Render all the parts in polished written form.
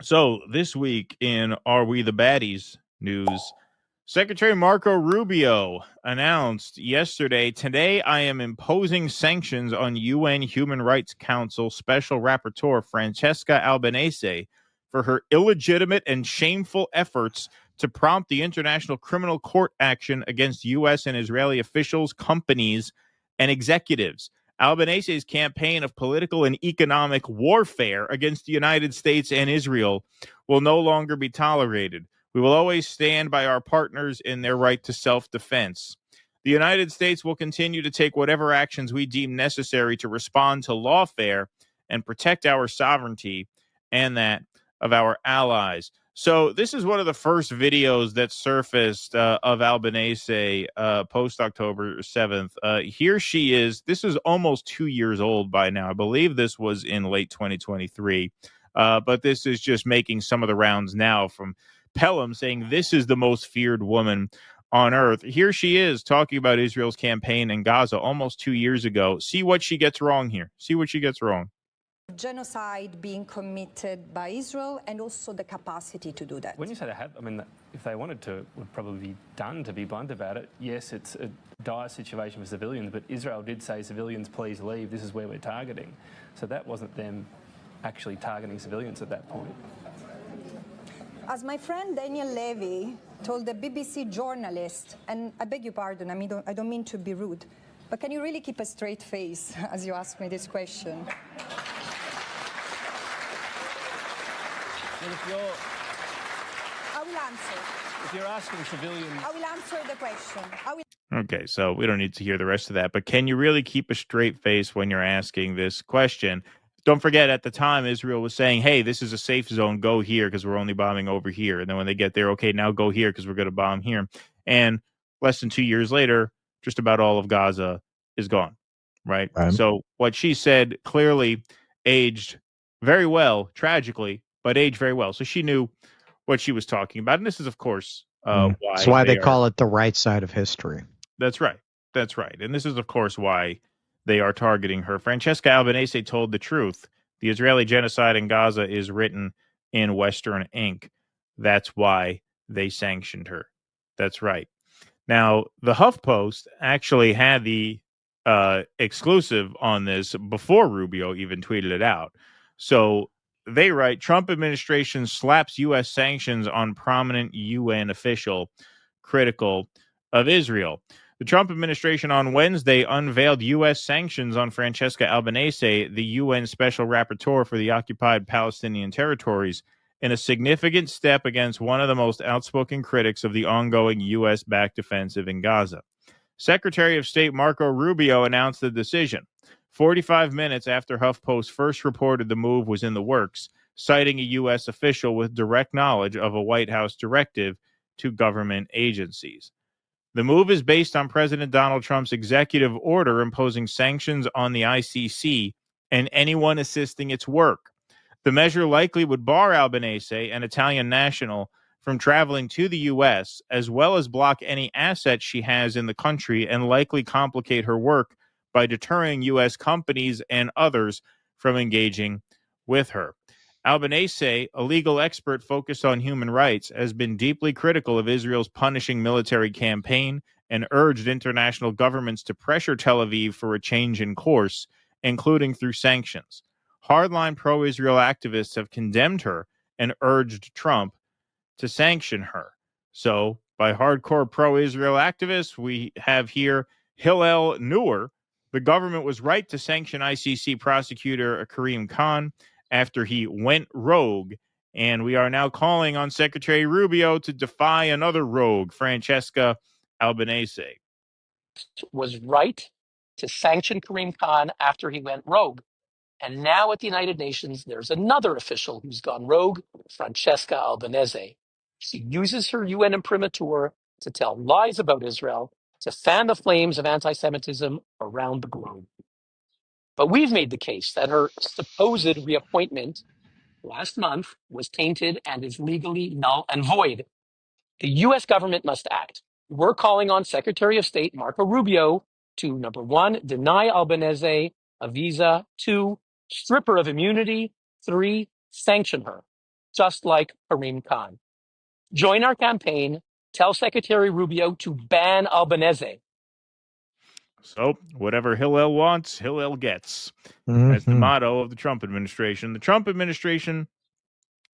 So this week in Are We the Baddies news, Secretary Marco Rubio announced yesterday, today I am imposing sanctions on UN Human Rights Council Special Rapporteur Francesca Albanese for her illegitimate and shameful efforts to prompt the International Criminal Court action against U.S. and Israeli officials, companies, and executives. Albanese's campaign of political and economic warfare against the United States and Israel will no longer be tolerated. We will always stand by our partners in their right to self-defense. The United States will continue to take whatever actions we deem necessary to respond to lawfare and protect our sovereignty and that of our allies. So this is one of the first videos that surfaced of Albanese post October 7th. Here she is. This is almost 2 years old by now. I believe this was in late 2023. But this is just making some of the rounds now from Pelham saying this is the most feared woman on earth. Here she is talking about Israel's campaign in Gaza almost 2 years ago. See what she gets wrong here. See what she gets wrong. Genocide being committed by Israel and also the capacity to do that. When you say they have, I mean, if they wanted to, it would probably be done, to be blunt about it. Yes, it's a dire situation for civilians, but Israel did say, civilians, please leave. This is where we're targeting. So that wasn't them actually targeting civilians at that point. As my friend Daniel Levy told the BBC journalist, and I beg your pardon, I don't mean to be rude, but can you really keep a straight face as you ask me this question? Well, I will answer. if you're asking civilians... I will answer the question. Okay, so we don't need to hear the rest of that, but can you really keep a straight face when you're asking this question? Don't forget, at the time, Israel was saying, hey, this is a safe zone, go here because we're only bombing over here. And then when they get there, okay, now go here because we're going to bomb here. And less than 2 years later, just about all of Gaza is gone, right? So what she said clearly aged very well, tragically, but aged very well. So she knew what she was talking about. And this is, of course, why That's why they call it the right side of history. That's right. That's right. And this is, of course, why they are targeting her. Francesca Albanese told the truth. The Israeli genocide in Gaza is written in Western ink. That's why they sanctioned her. That's right. Now, the Huff Post actually had the exclusive on this before Rubio even tweeted it out. So they write, Trump administration slaps U.S. sanctions on prominent UN official critical of Israel. The Trump administration on Wednesday unveiled U.S. sanctions on Francesca Albanese, the UN Special Rapporteur for the occupied Palestinian territories, in a significant step against one of the most outspoken critics of the ongoing U.S.-backed offensive in Gaza. Secretary of State Marco Rubio announced the decision 45 minutes after HuffPost first reported the move was in the works, citing a U.S. official with direct knowledge of a White House directive to government agencies. The move is based on President Donald Trump's executive order imposing sanctions on the ICC and anyone assisting its work. The measure likely would bar Albanese, an Italian national, from traveling to the U.S., as well as block any assets she has in the country and likely complicate her work by deterring U.S. companies and others from engaging with her. Albanese, a legal expert focused on human rights, has been deeply critical of Israel's punishing military campaign and urged international governments to pressure Tel Aviv for a change in course, including through sanctions. Hardline pro-Israel activists have condemned her and urged Trump to sanction her. So, by hardcore pro-Israel activists, we have here Hillel Neuer. The government was right to sanction ICC prosecutor Karim Khan after he went rogue, and we are now calling on Secretary Rubio to defy another rogue, Francesca Albanese. Was right to sanction Karim Khan after he went rogue. And now at the United Nations, there's another official who's gone rogue, Francesca Albanese. She uses her UN imprimatur to tell lies about Israel, to fan the flames of anti-Semitism around the globe. But we've made the case that her supposed reappointment last month was tainted and is legally null and void. The U.S. government must act. We're calling on Secretary of State Marco Rubio to, number one, deny Albanese a visa, two, strip her of immunity, three, sanction her. just like Karim Khan. Join our campaign. Tell Secretary Rubio to ban Albanese. So, whatever Hillel wants, Hillel gets. That's the Mhm. motto of the Trump administration. The Trump administration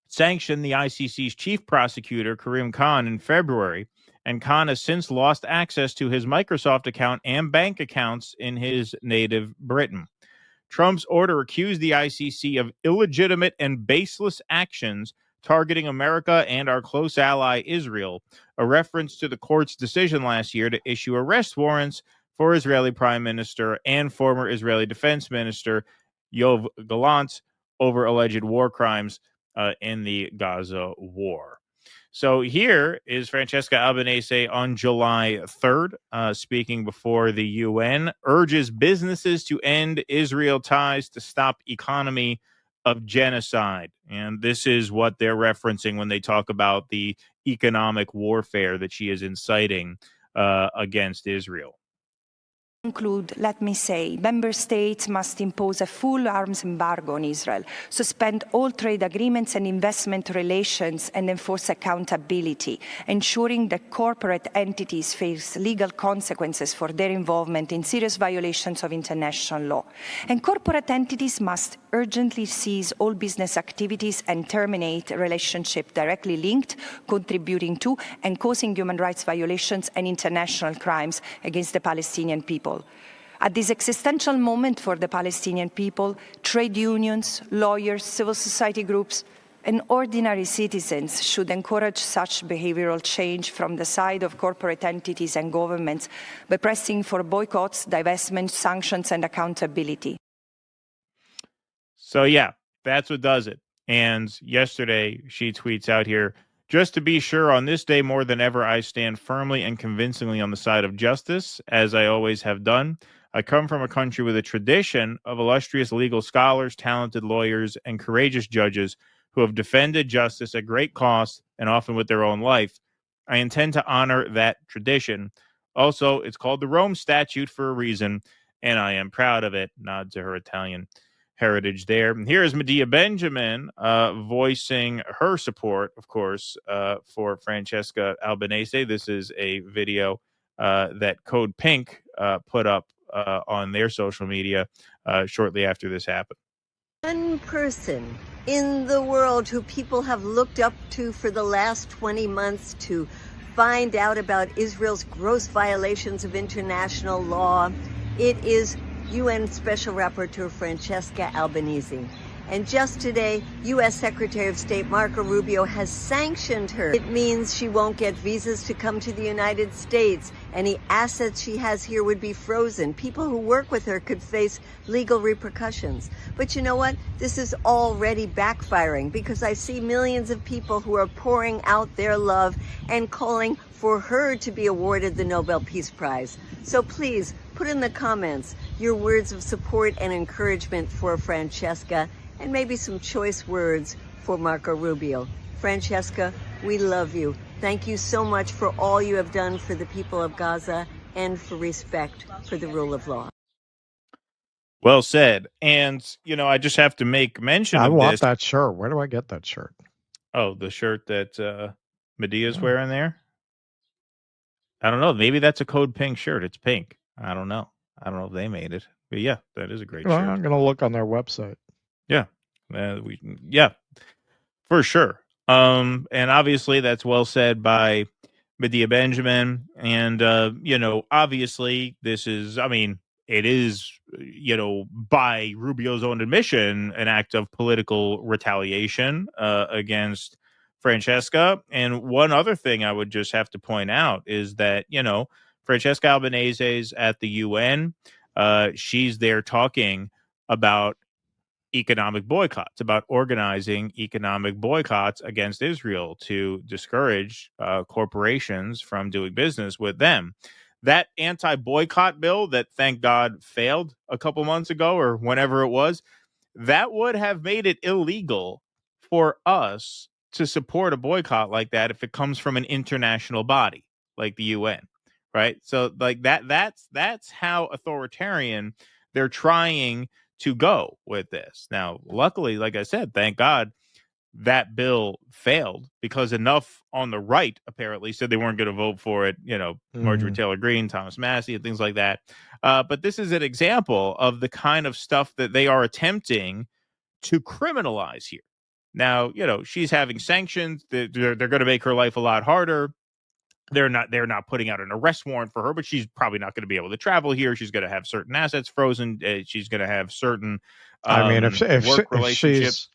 sanctioned the ICC's chief prosecutor, Karim Khan, in February, and Khan has since lost access to his Microsoft account and bank accounts in his native Britain. Trump's order accused the ICC of illegitimate and baseless actions targeting America and our close ally Israel, a reference to the court's decision last year to issue arrest warrants for Israeli Prime Minister and former Israeli Defense Minister Yoav Gallant over alleged war crimes in the Gaza war. So here is Francesca Albanese on July 3rd, speaking before the UN, urges businesses to end Israel ties to stop economy of genocide. And this is what they're referencing when they talk about the economic warfare that she is inciting against Israel. Conclude, let me say, member states must impose a full arms embargo on Israel, suspend all trade agreements and investment relations, and enforce accountability, ensuring that corporate entities face legal consequences for their involvement in serious violations of international law. And corporate entities must urgently cease all business activities and terminate relationships directly linked, contributing to, and causing human rights violations and international crimes against the Palestinian people. At this existential moment for the Palestinian people, trade unions, lawyers, civil society groups, and ordinary citizens should encourage such behavioral change from the side of corporate entities and governments by pressing for boycotts, divestment, sanctions, and accountability. So, yeah, that's what does it. And yesterday, she tweets out here, just to be sure, on this day more than ever, I stand firmly and convincingly on the side of justice, as I always have done. I come from a country with a tradition of illustrious legal scholars, talented lawyers, and courageous judges who have defended justice at great cost and often with their own life. I intend to honor that tradition. Also, it's called the Rome Statute for a reason, and I am proud of it. Nod to her Italian heritage there. And here is Medea Benjamin voicing her support, of course, for Francesca Albanese. This is a video that Code Pink put up on their social media shortly after this happened. One person in the world who people have looked up to for the last 20 months to find out about Israel's gross violations of international law, it is UN Special Rapporteur Francesca Albanese. And just today, U.S. Secretary of State Marco Rubio has sanctioned her. It means she won't get visas to come to the United States. Any assets she has here would be frozen. People who work with her could face legal repercussions. But you know what? This is already backfiring because I see millions of people who are pouring out their love and calling for her to be awarded the Nobel Peace Prize. So please put in the comments your words of support and encouragement for Francesca, and maybe some choice words for Marco Rubio. Francesca, we love you. Thank you so much for all you have done for the people of Gaza and for respect for the rule of law. Well said. And, you know, I just have to make mention I of want this. that shirt. Where do I get that shirt? Oh, the shirt that Medea's wearing there? I don't know. Maybe that's a Code Pink shirt. It's pink. I don't know. I don't know if they made it. But yeah, that is a great Well, shirt. I'm going to look on their website. Yeah. Yeah, for sure. And obviously that's well said by Medea Benjamin. And, you know, obviously this is, I mean, it is, you know, by Rubio's own admission, an act of political retaliation against Francesca. And one other thing I would just have to point out is that, you know, Francesca Albanese is at the UN. She's there talking about economic boycotts, about organizing economic boycotts against Israel to discourage corporations from doing business with them. That anti-boycott bill that, thank God, failed a couple months ago or whenever it was, that would have made it illegal for us to support a boycott like that if it comes from an international body like the UN, right? So like that's how authoritarian they're trying to go with this. Now, luckily, like I said, thank God, that bill failed because enough on the right apparently said they weren't going to vote for it. Marjorie Taylor Greene, Thomas Massey, and things like that. But this is an example of the kind of stuff that they are attempting to criminalize here. Now, she's having sanctions. They're going to make her life a lot harder. They're not putting out an arrest warrant for her, but she's probably not going to be able to travel here. She's going to have certain assets frozen. She's going to have certain work relationships.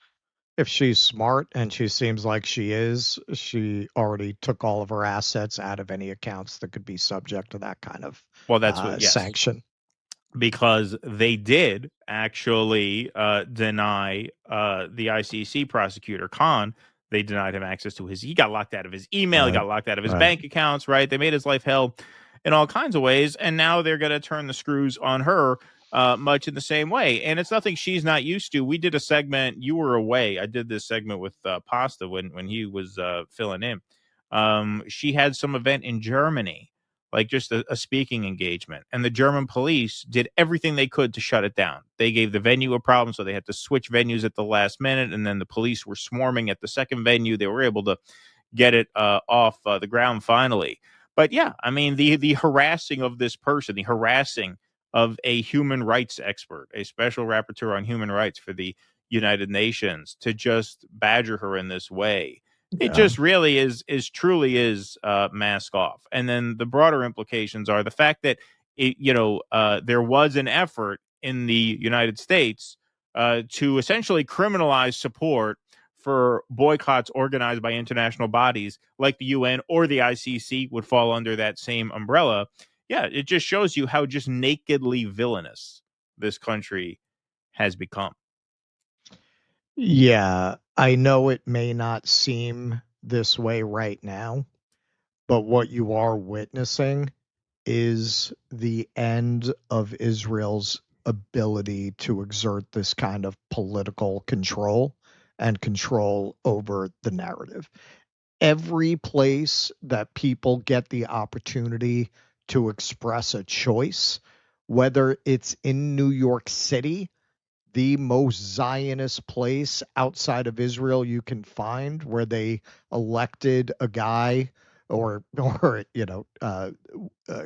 If she's smart, and she seems like she is, she already took all of her assets out of any accounts that could be subject to that kind of sanction. Because they did actually deny the ICC prosecutor, Khan. They denied him access to he got locked out of his email. He got locked out of his bank accounts, right? They made his life hell in all kinds of ways. And now they're going to turn the screws on her much in the same way. And it's nothing she's not used to. We did a segment. You were away. I did this segment with Pasta when he was filling in. She had some event in Germany, like just a speaking engagement. And the German police did everything they could to shut it down. They gave the venue a problem, so they had to switch venues at the last minute. And then the police were swarming at the second venue. They were able to get it off the ground finally. But yeah, I mean, the harassing of this person, the harassing of a human rights expert, a special rapporteur on human rights for the United Nations, to just badger her in this way. It just really truly is mask off. And then the broader implications are the fact that there was an effort in the United States to essentially criminalize support for boycotts organized by international bodies like the UN or the ICC would fall under that same umbrella. Yeah, it just shows you how just nakedly villainous this country has become. Yeah, I know it may not seem this way right now, but what you are witnessing is the end of Israel's ability to exert this kind of political control and control over the narrative. Every place that people get the opportunity to express a choice, whether it's in New York City, the most Zionist place outside of Israel you can find, where they elected a guy or a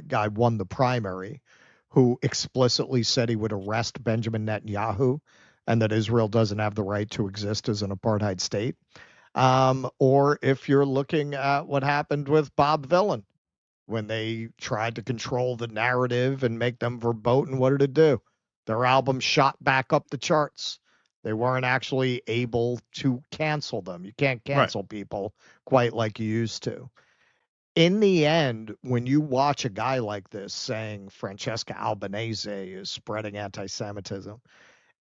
guy won the primary who explicitly said he would arrest Benjamin Netanyahu and that Israel doesn't have the right to exist as an apartheid state. Or if you're looking at what happened with Bob Villain when they tried to control the narrative and make them verboten, what did it do? Their album shot back up the charts. They weren't actually able to cancel them. You can't cancel people quite like you used to. In the end, when you watch a guy like this saying Francesca Albanese is spreading anti-Semitism,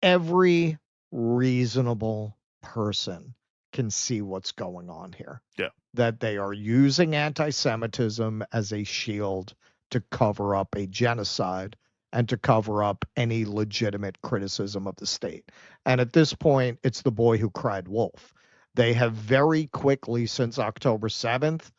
every reasonable person can see what's going on here. Yeah. That they are using anti-Semitism as a shield to cover up a genocide and to cover up any legitimate criticism of the state. And at this point, it's the boy who cried wolf. They have very quickly, since October 7th,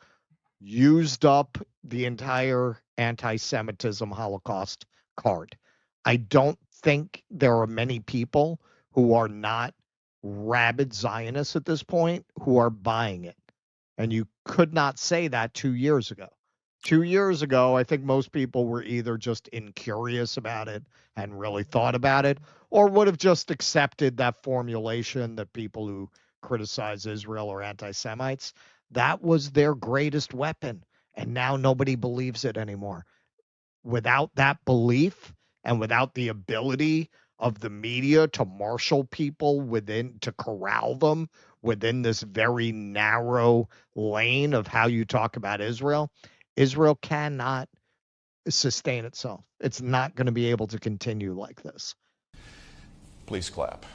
used up the entire anti-Semitism Holocaust card. I don't think there are many people who are not rabid Zionists at this point who are buying it. And you could not say that 2 years ago. 2 years ago, I think most people were either just incurious about it and really thought about it, or would have just accepted that formulation that people who criticize Israel are anti-Semites. That was their greatest weapon, and now nobody believes it anymore. Without that belief and without the ability of the media to marshal people to corral them within this very narrow lane of how you talk about Israel, Israel cannot sustain itself. It's not going to be able to continue like this. Please clap.